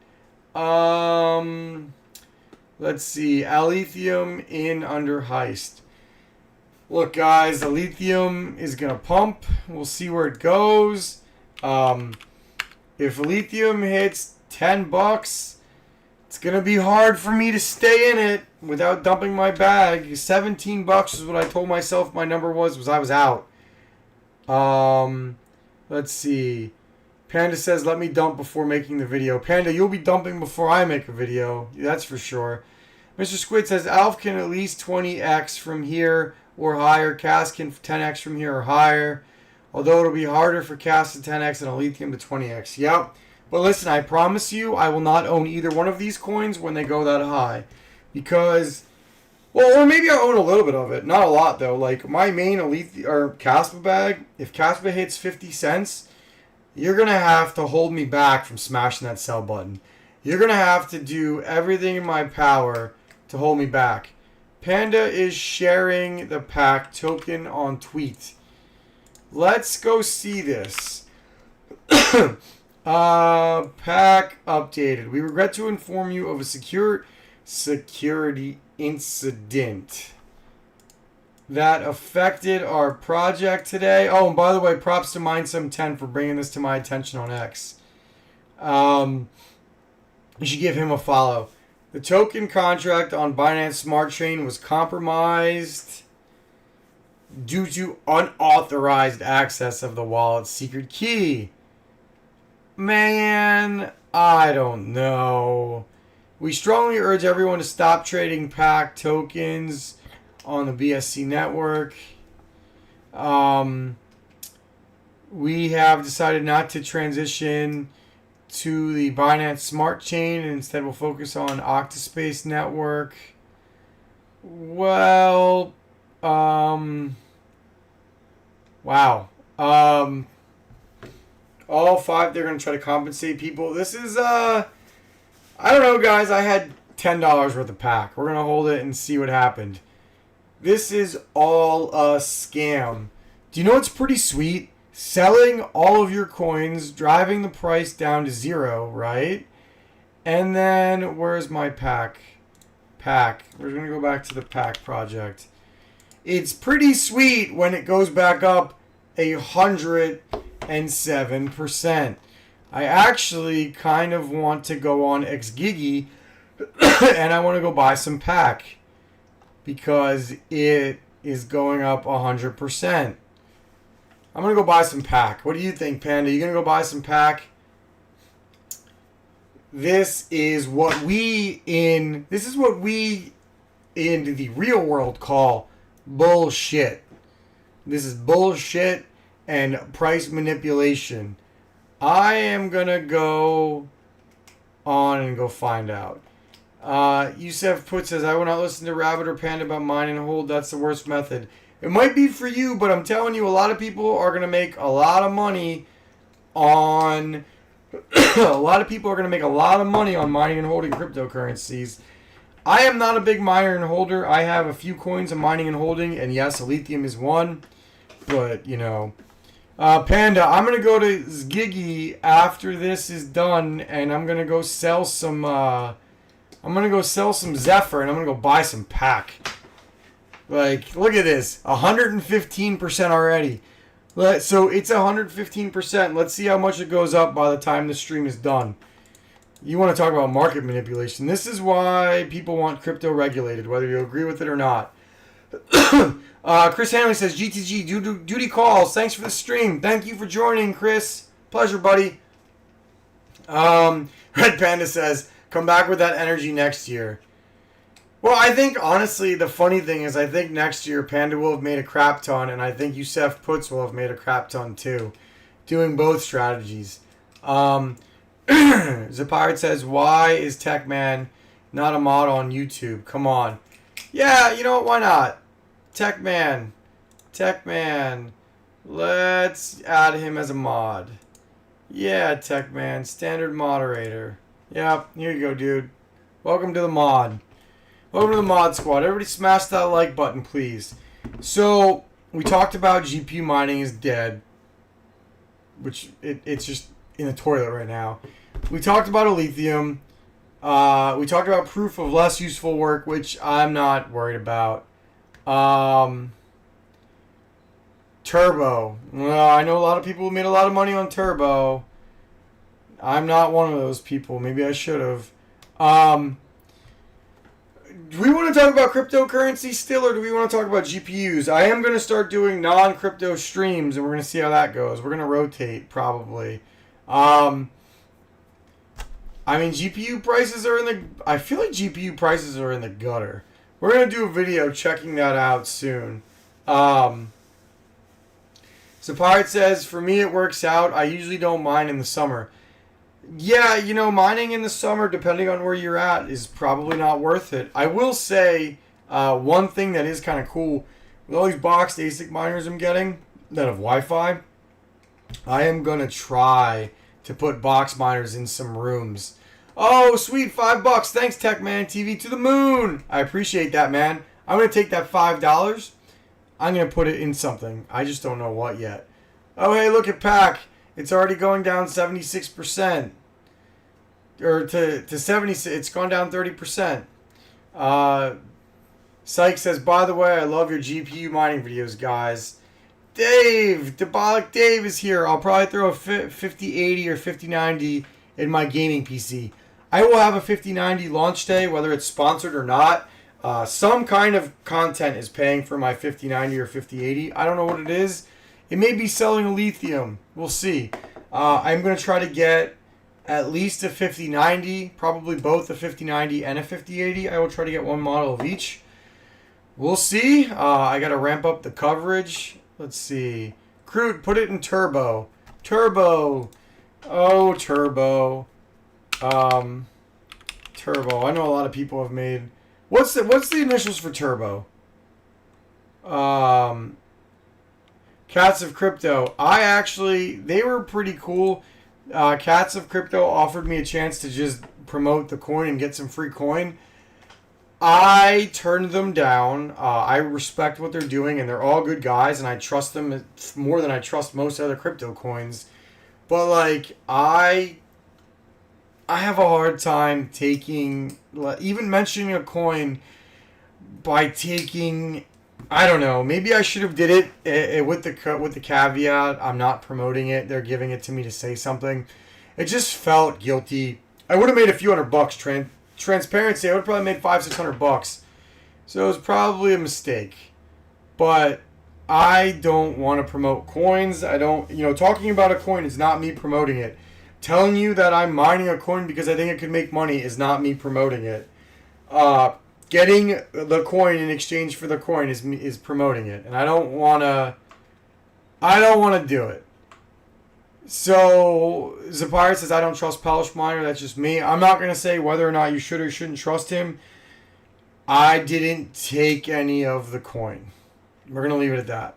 Let's see. Alethioum in under heist. Look, guys, Alethioum is going to pump. We'll see where it goes. If Alethioum hits $10, it's going to be hard for me to stay in it without dumping my bag. $17 is what I told myself my number was I was out. Let's see. Panda says, let me dump before making the video. Panda, you'll be dumping before I make a video. That's for sure. Mr. Squid says, Alf can at least 20x from here or higher. Cass can 10x from here or higher. Although it'll be harder for Cass to 10x and Alethioum to 20x. Yep. But listen, I promise you, I will not own either one of these coins when they go that high. Because, well, or maybe I'll own a little bit of it. Not a lot, though. Like, my main Alethioum, or Caspa bag, if Caspa hits 50 cents, you're going to have to hold me back from smashing that sell button. You're going to have to do everything in my power to hold me back. Panda is sharing the Pack token on tweet. Let's go see this. Pack updated. We regret to inform you of a security incident that affected our project today. Oh, and by the way, props to Mind710 for bringing this to my attention on X. You should give him a follow. The token contract on Binance Smart Chain was compromised due to unauthorized access of the wallet's secret key. Man, I don't know. We strongly urge everyone to stop trading Pack tokens on the BSC network. We have decided not to transition to the Binance Smart Chain and instead we'll focus on Octaspace network. Well, wow. All five, they're going to try to compensate people. This is, I don't know, guys. I had $10 worth of Pack. We're going to hold it and see what happened. This is all a scam. Do you know what's pretty sweet? Selling all of your coins, driving the price down to zero, right? And then, where's my Pack? Pack. We're going to go back to the Pack project. It's pretty sweet when it goes back up 107%. I actually kind of want to go on XGigi and I want to go buy some Pack because it is going up 100%. I'm going to go buy some Pack. What do you think, Panda? You going to go buy some Pack? This is what we in the real world call bullshit. This is bullshit and price manipulation. I am going to go on and go find out. Yusef Put says, I will not listen to Rabbit or Panda about mine and hold. That's the worst method. It might be for you, but I'm telling you, a lot of people are going to make a lot of money on... a lot of people are going to make a lot of money on mining and holding cryptocurrencies. I am not a big miner and holder. I have a few coins of mining and holding, and yes, Alethioum is one. But, you know, Panda, I'm gonna go to Zgiggy after this is done, and I'm gonna go sell some. I'm gonna go sell some Zephyr, and I'm gonna go buy some pack. Like, look at this, 115% already. So it's 115%. Let's see how much it goes up by the time the stream is done. You want to talk about market manipulation? This is why people want crypto regulated, whether you agree with it or not. Chris Hanley says, GTG, duty calls. Thanks for the stream. Thank you for joining, Chris. Pleasure, buddy. Red Panda says, come back with that energy next year. Well, I think, honestly, the funny thing is I think next year Panda will have made a crap ton, and I think Yusef Puts will have made a crap ton, too. Doing both strategies. Zapirate says, why is Techman not a mod on YouTube? Come on. Yeah, you know what? Why not? Techman. Let's add him as a mod. Yeah, Techman. Standard moderator. Yep, here you go, dude. Welcome to the mod. Welcome to the mod squad. Everybody smash that like button, please. So, we talked about GPU mining is dead. Which, it's just in the toilet right now. We talked about Lithium. We talked about proof of less useful work, which I'm not worried about. Turbo. Well, I know a lot of people who made a lot of money on Turbo. I'm not one of those people. Maybe I should have. Do we want to talk about cryptocurrency still, or do we want to talk about GPUs? I am going to start doing non-crypto streams, and we're going to see how that goes. We're going to rotate, probably. I mean, GPU prices are in the... I feel like GPU prices are in the gutter. We're going to do a video checking that out soon. So Pirate says, for me it works out. I usually don't mine in the summer. Yeah, you know, mining in the summer, depending on where you're at, is probably not worth it. I will say one thing that is kind of cool. With all these boxed ASIC miners I'm getting that have Wi-Fi, I am going to try to put box miners in some rooms. Oh, sweet, $5. Thanks, Techman TV to the moon. I appreciate that, man. I'm going to take that $5. I'm going to put it in something. I just don't know what yet. Oh, hey, look at Pack. It's already going down 76%. Or to 70. It's gone down 30%. Syke says, by the way, I love your GPU mining videos, guys. Dave, Diabolic Dave is here. I'll probably throw a 5080 or 5090 in my gaming PC. I will have a 5090 launch day, whether it's sponsored or not. Some kind of content is paying for my 5090 or 5080. I don't know what it is. It may be selling a lithium. We'll see. I'm going to try to get at least a 5090, probably both a 5090 and a 5080. I will try to get one model of each. We'll see. I got to ramp up the coverage. Let's see. Kroot, put it in turbo. Turbo. Oh, turbo. Turbo. I know a lot of people have made... What's the initials for turbo? Cats of Crypto. They were pretty cool. Cats of Crypto offered me a chance to just promote the coin and get some free coin. I turned them down. I respect what they're doing, and they're all good guys, and I trust them more than I trust most other crypto coins. But, like, I have a hard time even mentioning a coin by taking... I don't know. Maybe I should have did it with the caveat. I'm not promoting it. They're giving it to me to say something. It just felt guilty. I would have made a few $100. Transparency, I would have probably made $500-600. So it was probably a mistake. But I don't want to promote coins. I don't, talking about a coin is not me promoting it. Telling you that I'm mining a coin because I think it could make money is not me promoting it. Getting the coin in exchange for the coin is promoting it, and I don't want to do it. So Zapire says I don't trust Polish Miner. That's just me. I'm not gonna say whether or not you should or shouldn't trust him. I didn't take any of the coin. We're gonna leave it at that.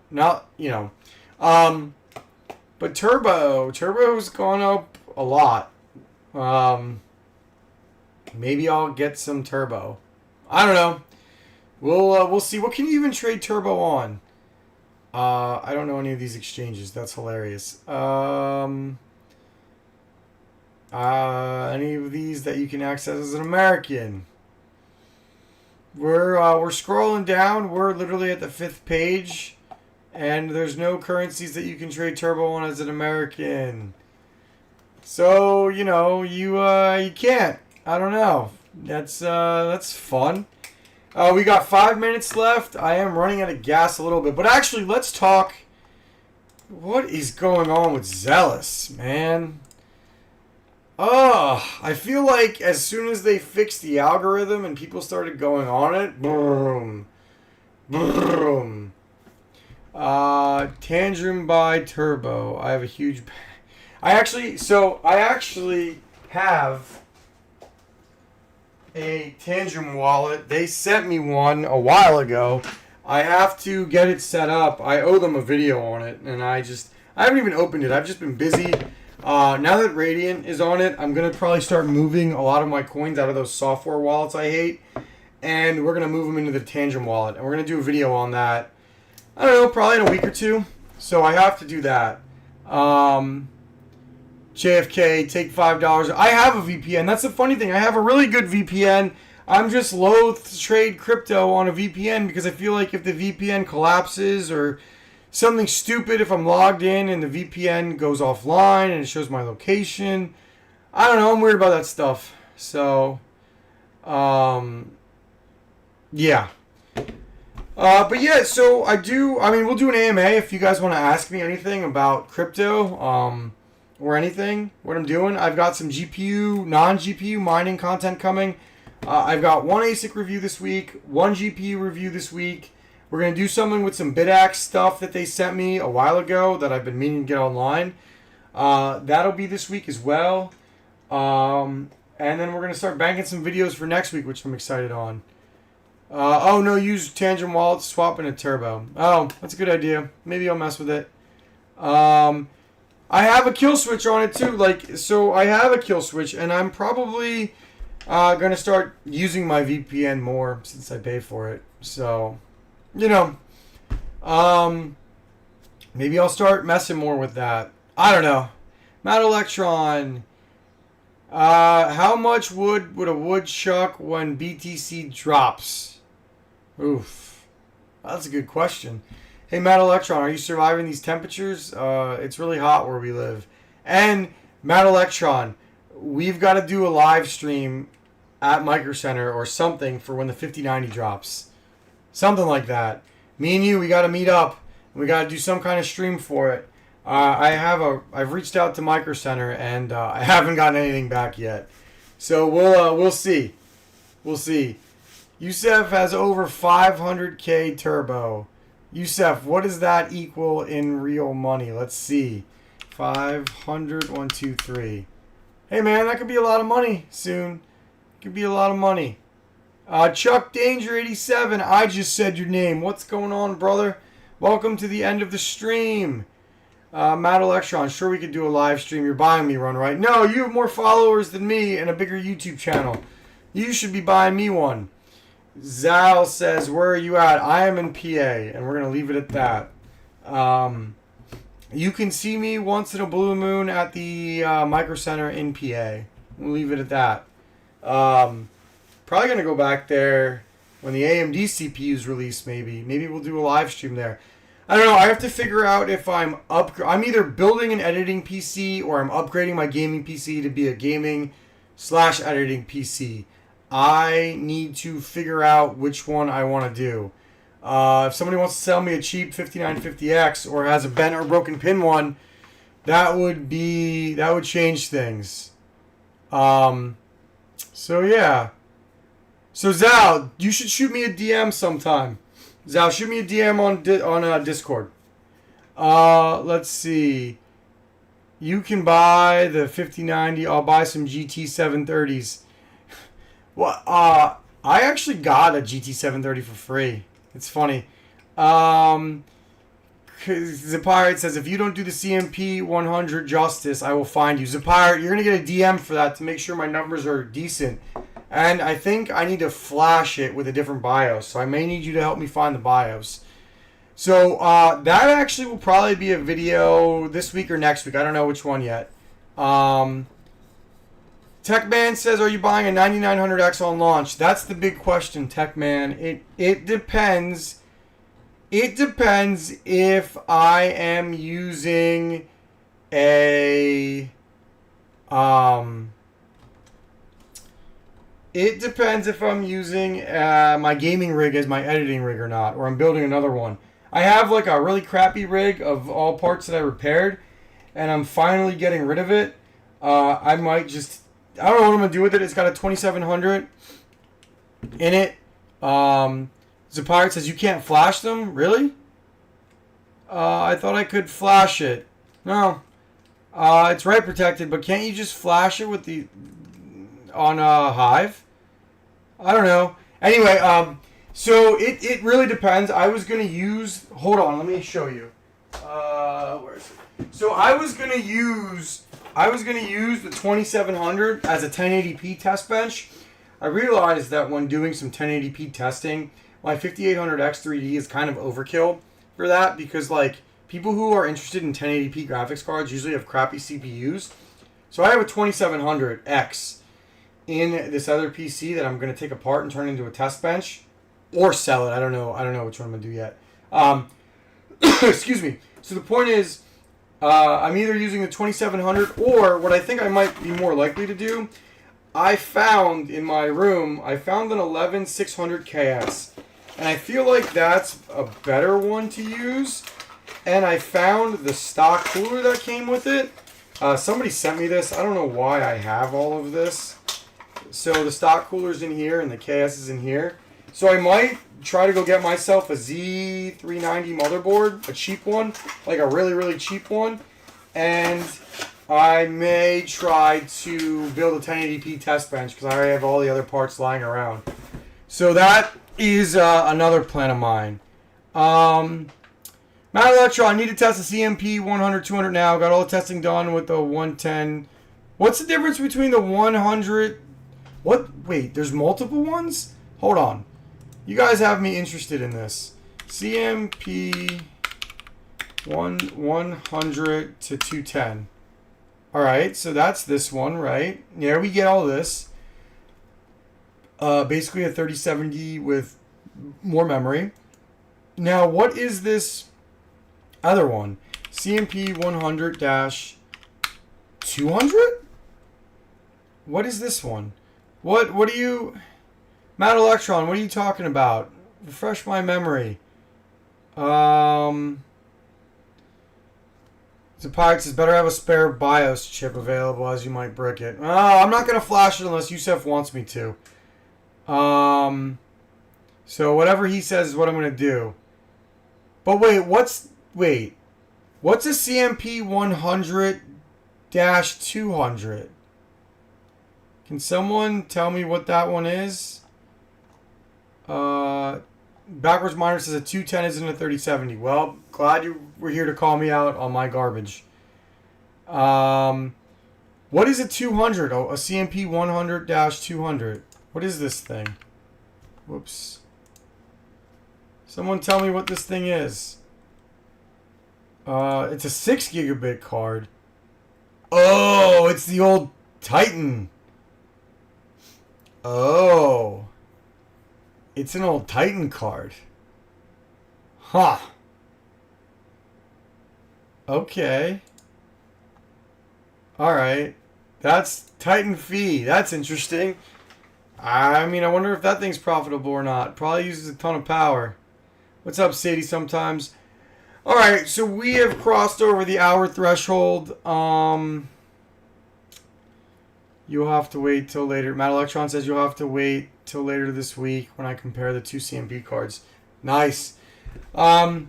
But Turbo's gone up a lot. Maybe I'll get some Turbo. I don't know. We'll see. What can you even trade Turbo on? I don't know any of these exchanges. That's hilarious. Any of these that you can access as an American? We're scrolling down. We're literally at the 5th page, and there's no currencies that you can trade turbo on as an American. So you know you can't. I don't know. That's fun. We got 5 minutes left. I am running out of gas a little bit, but actually, let's talk. What is going on with Zealous, man? I feel like as soon as they fixed the algorithm and people started going on it, boom, boom. Tantrum by Turbo. I have a huge. I actually have a Tantrum wallet. They sent me one a while ago. I have to get it set up. I owe them a video on it, and I haven't even opened it. I've just been busy. Now that Radiant is on it, I'm going to probably start moving a lot of my coins out of those software wallets I hate. And we're going to move them into the Tantrum wallet. And we're going to do a video on that, I don't know, probably in a week or two. So I have to do that. JFK, take $5. I have a VPN. That's the funny thing. I have a really good VPN. I'm just loath to trade crypto on a VPN because I feel like if the VPN collapses or something stupid, if I'm logged in and the VPN goes offline and it shows my location, I don't know. I'm weird about that stuff. So, yeah. But yeah, so we'll do an AMA if you guys want to ask me anything about crypto, or anything, what I'm doing. I've got some GPU, non-GPU mining content coming. I've got one ASIC review this week, one GPU review this week. We're going to do something with some BitAxe stuff that they sent me a while ago that I've been meaning to get online. That'll be this week as well. And then we're going to start banking some videos for next week, which I'm excited on. Use Tantrum Wallet to swap in a Turbo. Oh, that's a good idea. Maybe I'll mess with it. I have a kill switch on it too. I have a kill switch, and I'm probably going to start using my VPN more since I pay for it. So, maybe I'll start messing more with that. I don't know. Matt Electron. How much wood would a wood chuck when BTC drops? Oof. That's a good question. Hey, Matt Electron, are you surviving these temperatures? It's really hot where we live. And, Matt Electron, we've got to do a live stream at Micro Center or something for when the 5090 drops. Something like that. Me and you, we got to meet up. We got to do some kind of stream for it. I've reached out to Micro Center and I haven't gotten anything back yet. So we'll see. We'll see. Yusef has over 500k turbo. Yusef, what does that equal in real money? Let's see. 500, 1, 2, 3. Hey man, that could be a lot of money soon. Could be a lot of money. Chuck Danger 87, I just said your name. What's going on, brother? Welcome to the end of the stream. Matt Electron, sure we could do a live stream. You're buying me one, right? No, you have more followers than me and a bigger YouTube channel. You should be buying me one. Zal says, where are you at? I am in PA, and we're going to leave it at that. You can see me once in a blue moon at the Micro Center in PA. We'll leave it at that. Probably going to go back there when the AMD CPU's released, maybe. Maybe we'll do a live stream there. I don't know. I have to figure out if I'm either building an editing PC or I'm upgrading my gaming PC to be a gaming/editing PC. I need to figure out which one I want to do. If somebody wants to sell me a cheap 5950X or has a bent or broken pin one, that would change things. So yeah. So Zal, you should shoot me a DM sometime. Zal, shoot me a DM on Discord. Let's see. You can buy the 5090. I'll buy some GT 730s. Well, I actually got a GT 730 for free. It's funny. Zapirate says, if you don't do the CMP 100 justice, I will find you. Zapirate, you're going to get a DM for that to make sure my numbers are decent. And I think I need to flash it with a different BIOS. So I may need you to help me find the BIOS. So that actually will probably be a video this week or next week. I don't know which one yet. Techman says, are you buying a 9900X on launch? That's the big question, Techman. It depends. It depends if I am using a... It depends if I'm using my gaming rig as my editing rig or not, or I'm building another one. I have like a really crappy rig of all parts that I repaired, and I'm finally getting rid of it. I might just... I don't know what I'm going to do with it. It's got a 2700 in it. Zapirate says, you can't flash them? Really? I thought I could flash it. No. It's write protected, but can't you just flash it with the... on Hive? I don't know. Anyway, so it really depends. I was going to use... Hold on, let me show you. Where is it? So I was going to use the 2700 as a 1080p test bench. I realized that when doing some 1080p testing, my 5800X 3D is kind of overkill for that, because like people who are interested in 1080p graphics cards usually have crappy CPUs. So I have a 2700X in this other PC that I'm going to take apart and turn into a test bench or sell it. I don't know which one I'm going to do yet. Excuse me. So the point is, I'm either using the 2700, or what I think I might be more likely to do, I found in my room, I found an 11600KS. And I feel like that's a better one to use. And I found the stock cooler that came with it. Somebody sent me this. I don't know why I have all of this. So the stock cooler's in here and the KS is in here. So I might try to go get myself a Z390 motherboard, a cheap one, like a really, really cheap one. And I may try to build a 1080p test bench because I already have all the other parts lying around. So that is another plan of mine. Matt Electron, I need to test the CMP 100, 200 now. Got all the testing done with the 110. What's the difference between the 100? What? Wait, there's multiple ones? Hold on. You guys have me interested in this. CMP 100 to 210. Alright, so that's this one, right? Yeah, we get all this. Basically a 3070 with more memory. Now, what is this other one? CMP 100-200? What is this one? What do you... Matt Electron, what are you talking about? Refresh my memory. The Pirate says, better have a spare BIOS chip available as you might brick it. Oh, I'm not going to flash it unless Yusef wants me to. So whatever he says is what I'm going to do. But what's a CMP 100-200? Can someone tell me what that one is? Backwards Miner says a 210 isn't a 3070. Well, glad you were here to call me out on my garbage. What is a 200? Oh, a CMP 100-200. What is this thing? Whoops. Someone tell me what this thing is. It's a 6 gigabit card. Oh, it's the old Titan. Oh. It's an old Titan card. Huh. Okay. Alright. That's Titan Fee. That's interesting. I mean, I wonder if that thing's profitable or not. Probably uses a ton of power. What's up, Sadie, sometimes? Alright, so we have crossed over the hour threshold. You'll have to wait till later. Matt Electron says you'll have to wait till later this week when I compare the two CMP cards. Nice. All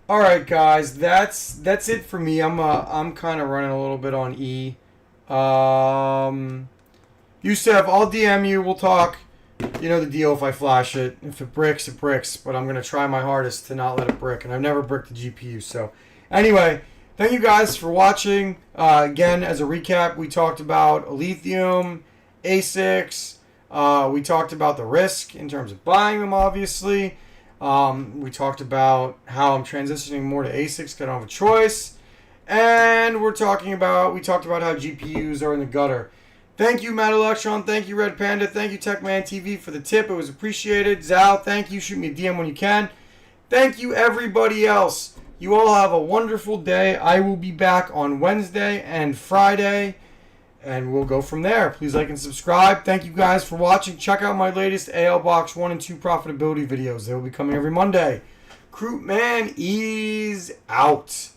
right, guys, that's it for me. I'm kind of running a little bit on E. Yusef, I'll DM you. We'll talk. You know the deal. If I flash it, if it bricks, it bricks. But I'm gonna try my hardest to not let it brick. And I've never bricked the GPU. So, anyway. Thank you guys for watching. Again, as a recap, we talked about lithium, ASICs. We talked about the risk in terms of buying them, obviously. We talked about how I'm transitioning more to ASICs, because I don't have a choice. And we talked about how GPUs are in the gutter. Thank you, Matt Electron. Thank you, Red Panda. Thank you, Techman TV, for the tip. It was appreciated. Zal, thank you. Shoot me a DM when you can. Thank you, everybody else. You all have a wonderful day. I will be back on Wednesday and Friday, and we'll go from there. Please like and subscribe. Thank you guys for watching. Check out my latest AL Box 1 and 2 profitability videos. They will be coming every Monday. Krootman is out.